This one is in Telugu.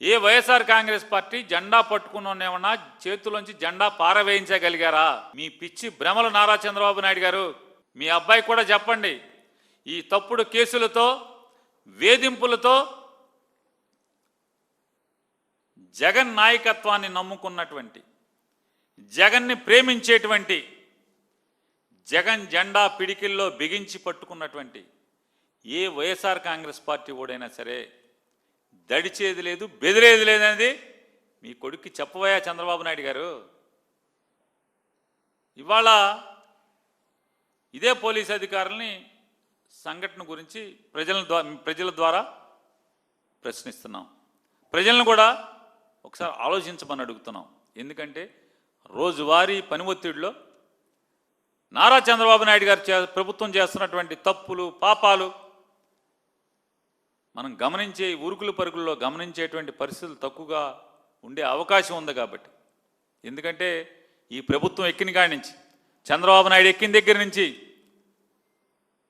ఏ వైఎస్ఆర్ కాంగ్రెస్ పార్టీ జెండా పట్టుకున్నోనేమన్నా చేతుల్లోంచి జెండా పారవేయించగలిగారా? మీ పిచ్చి భ్రమలు నారా చంద్రబాబు నాయుడు గారు. మీ అబ్బాయి కూడా చెప్పండి. ఈ తప్పుడు కేసులతో వేధింపులతో జగన్ నాయకత్వాన్ని నమ్ముకున్నటువంటి, జగన్ని ప్రేమించేటువంటి, జగన్ జెండా పిడికిల్లో బిగించి పట్టుకున్నటువంటి ఏ వైఎస్ఆర్ కాంగ్రెస్ పార్టీ ఓడైనా సరే దడిచేది లేదు, బెదిరేది లేదనేది మీ కొడుక్కి చెప్పవయ్యా చంద్రబాబు నాయుడు గారు. ఇవాళ ఇదే పోలీస్ అధికారుల్ని సంఘటన గురించి ప్రజల ద్వారా ప్రశ్నిస్తున్నాం. ప్రజలను కూడా ఒకసారి ఆలోచించమని అడుగుతున్నాం. ఎందుకంటే రోజువారీ పని ఒత్తిడిలో నారా చంద్రబాబు నాయుడు గారు ప్రభుత్వం చేస్తున్నటువంటి తప్పులు, పాపాలు మనం గమనించే ఉరుకులు పరుగుల్లో గమనించేటువంటి పరిస్థితులు తక్కువగా ఉండే అవకాశం ఉంది. కాబట్టి ఎందుకంటే ఈ ప్రభుత్వం ఎక్కిన కాడి నుంచి, చంద్రబాబు నాయుడు ఎక్కిన దగ్గర నుంచి